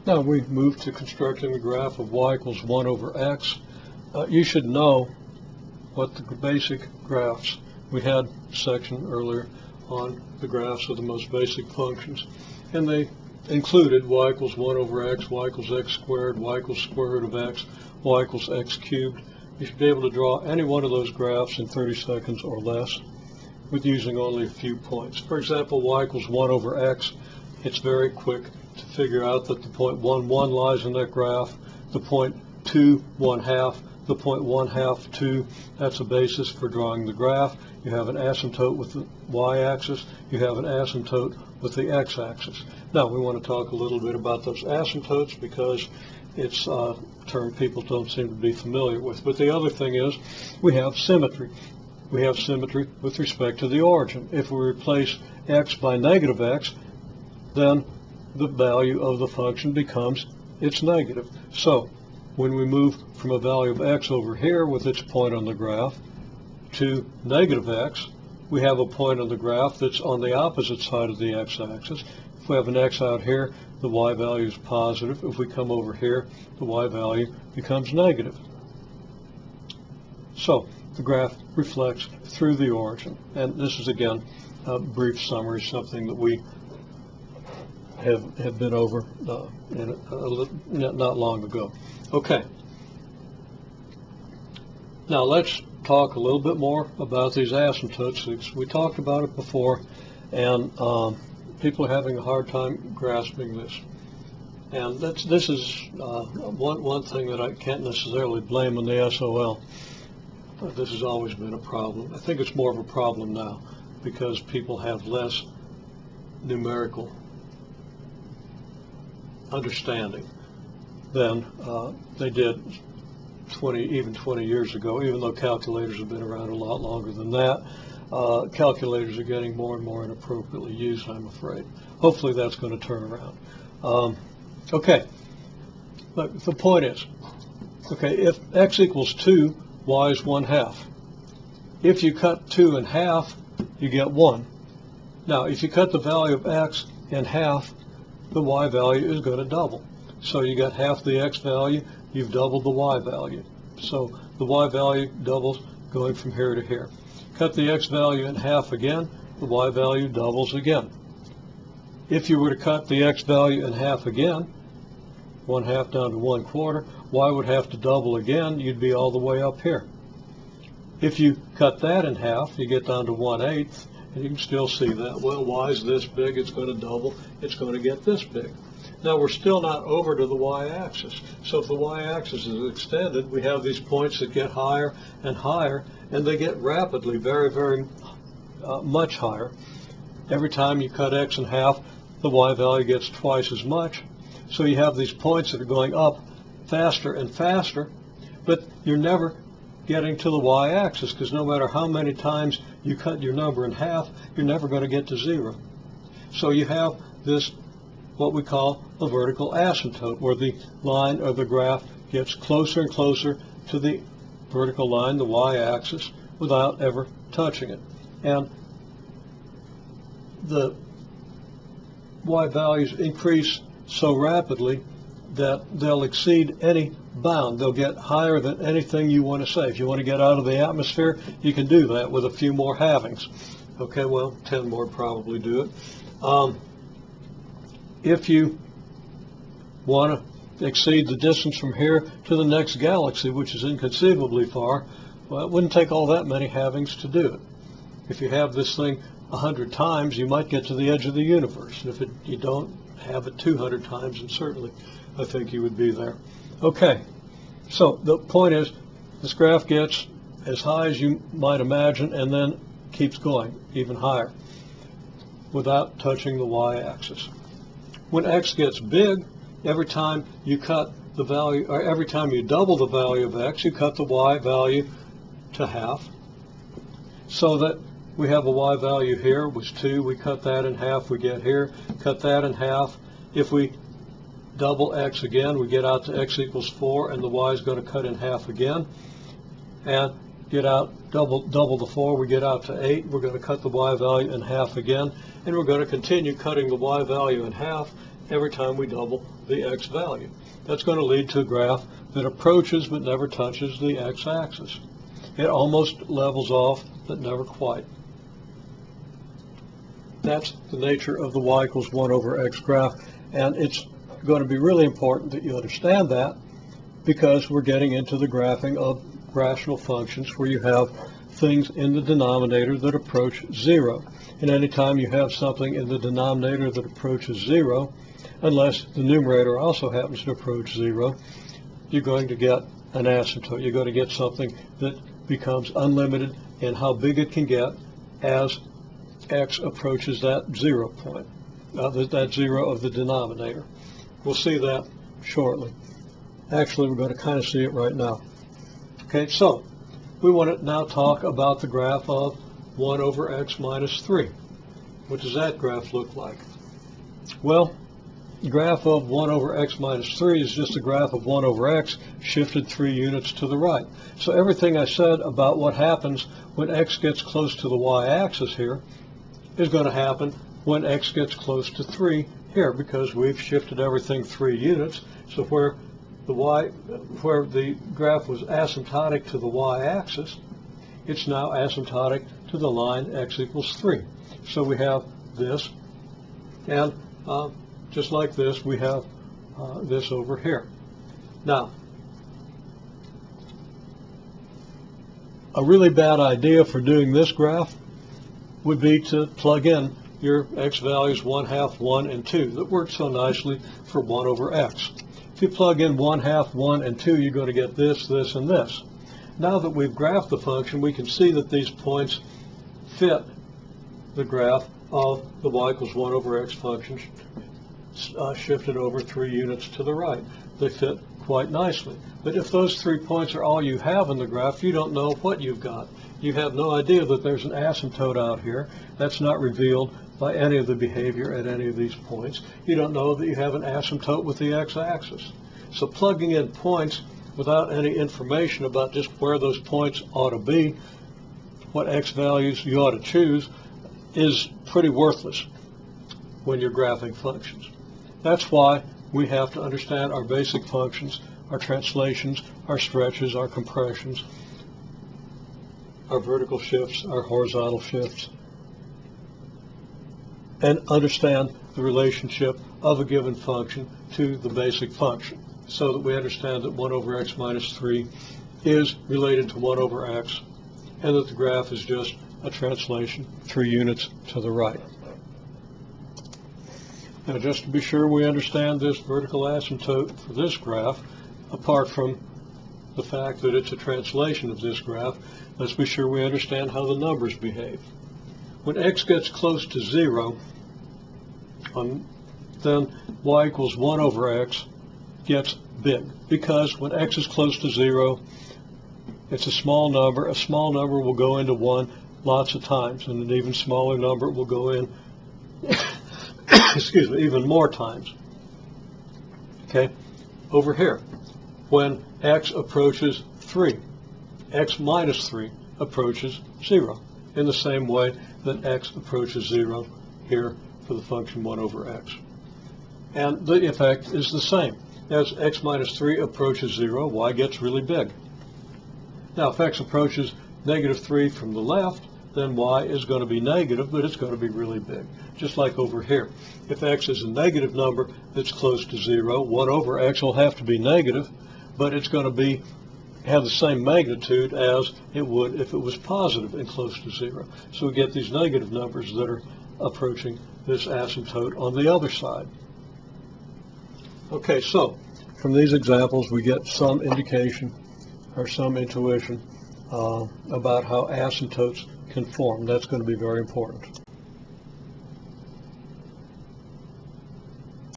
Now we move to constructing the graph of y equals 1 over x. You should know what the basic graphs. We had a section earlier on the graphs of the most basic functions, and they included y equals 1 over x, y equals x squared, y equals square root of x, y equals x cubed. You should be able to draw any one of those graphs in 30 seconds or less with using only a few points. For example, y equals 1 over x. It's very quick to figure out that the point 1, 1 lies in that graph, the point 2, 1/2, the point 1/2, 2. That's a basis for drawing the graph. You have an asymptote with the y-axis. You have an asymptote with the x-axis. Now we want to talk a little bit about those asymptotes because it's a term people don't seem to be familiar with. But the other thing is we have symmetry. We have symmetry with respect to the origin. If we replace x by negative x, then the value of the function becomes its negative. So when we move from a value of x over here with its point on the graph to negative x, we have a point on the graph that's on the opposite side of the x-axis. If we have an x out here, the y value is positive. If we come over here, the y value becomes negative. So the graph reflects through the origin. And this is, again, a brief summary, something that we have been over not long ago. Okay. Now let's talk a little bit more about these asymptotes. We talked about it before, and people are having a hard time grasping this. And this is one thing that I can't necessarily blame on the SOL. This has always been a problem. I think it's more of a problem now because people have less numerical understanding than they did 20 years ago, even though calculators have been around a lot longer than that. Calculators are getting more and more inappropriately used, I'm afraid. Hopefully that's going to turn around. Okay, but the point is, okay, if x equals 2, y is 1/2. If you cut 2 in half, you get 1. Now, if you cut the value of x in half, the y value is going to double. So you got half the x value, you've doubled the y value. So the y value doubles going from here to here. Cut the x value in half again, the y value doubles again. If you were to cut the x value in half again, 1/2 down to 1/4, y would have to double again, you'd be all the way up here. If you cut that in half, you get down to 1/8, and you can still see that, well, y is this big, it's going to double, it's going to get this big. Now we're still not over to the y-axis. So if the y-axis is extended, we have these points that get higher and higher, and they get rapidly very, very much higher. Every time you cut x in half, the y value gets twice as much. So you have these points that are going up faster and faster, but you're never getting to the y-axis because no matter how many times you cut your number in half, you're never going to get to 0. So you have this, what we call a vertical asymptote, where the line of the graph gets closer and closer to the vertical line, the y-axis, without ever touching it. And the y values increase so rapidly that they'll exceed any bound. They'll get higher than anything you want to say. If you want to get out of the atmosphere, you can do that with a few more halvings. Okay, well, 10 more probably do it. If you want to exceed the distance from here to the next galaxy, which is inconceivably far, well, it wouldn't take all that many halvings to do it. If you have this thing 100 times, you might get to the edge of the universe. And if you don't have it 200 times, and certainly I think you would be there. Okay, so the point is, this graph gets as high as you might imagine and then keeps going even higher without touching the y-axis. When x gets big, every time you cut the value, or every time you double the value of x, you cut the y value to half, so that we have a y value here was 2. We cut that in half, we get here. Cut that in half. If we double x again, we get out to x equals 4, and the y is going to cut in half again. And get out, double the 4, we get out to 8. We're going to cut the y value in half again, and we're going to continue cutting the y value in half every time we double the x value. That's going to lead to a graph that approaches but never touches the x-axis. It almost levels off, but never quite. That's the nature of the y equals 1 over x graph, and it's going to be really important that you understand that, because we're getting into the graphing of rational functions where you have things in the denominator that approach 0. And anytime you have something in the denominator that approaches 0, unless the numerator also happens to approach 0, you're going to get an asymptote. You're going to get something that becomes unlimited in how big it can get as x approaches that 0 point, that 0 of the denominator. We'll see that shortly. Actually, we're going to kind of see it right now. Okay, so we want to now talk about the graph of 1 over x minus 3. What does that graph look like? Well, the graph of 1 over x minus 3 is just a graph of 1 over x shifted 3 units to the right. So everything I said about what happens when x gets close to the y-axis here is going to happen when x gets close to 3 here, because we've shifted everything 3 units. So where the graph was asymptotic to the y-axis, it's now asymptotic to the line x equals 3. So we have this, and just like this, we have this over here. Now, a really bad idea for doing this graph would be to plug in your x values 1/2, 1, and 2 that work so nicely for 1 over x. If you plug in 1/2, 1, and 2, you're going to get this, this, and this. Now that we've graphed the function, we can see that these points fit the graph of the y equals 1 over x function shifted over 3 units to the right. They fit quite nicely. But if those 3 points are all you have in the graph, you don't know what you've got. You have no idea that there's an asymptote out here. That's not revealed by any of the behavior at any of these points. You don't know that you have an asymptote with the x-axis. So plugging in points without any information about just where those points ought to be, what x values you ought to choose, is pretty worthless when you're graphing functions. That's why we have to understand our basic functions, our translations, our stretches, our compressions, our vertical shifts, our horizontal shifts, and understand the relationship of a given function to the basic function, so that we understand that 1 over x minus 3 is related to 1 over x, and that the graph is just a translation 3 units to the right. Now, just to be sure we understand this vertical asymptote for this graph, apart from the fact that it's a translation of this graph, let's be sure we understand how the numbers behave. When x gets close to 0, then y equals 1 over x gets big, because when x is close to 0, it's a small number. A small number will go into 1 lots of times, and an even smaller number will go in excuse me, even more times. Okay, over here, when x approaches 3, x minus 3 approaches 0, in the same way that x approaches 0 here for the function 1 over x. And the effect is the same. As x minus 3 approaches 0, y gets really big. Now, if x approaches negative 3 from the left, then y is going to be negative, but it's going to be really big, just like over here. If x is a negative number that's close to 0, 1 over x will have to be negative, but it's going to have the same magnitude as it would if it was positive and close to 0. So we get these negative numbers that are approaching this asymptote on the other side. Okay, so from these examples we get some indication or some intuition about how asymptotes can form. That's going to be very important.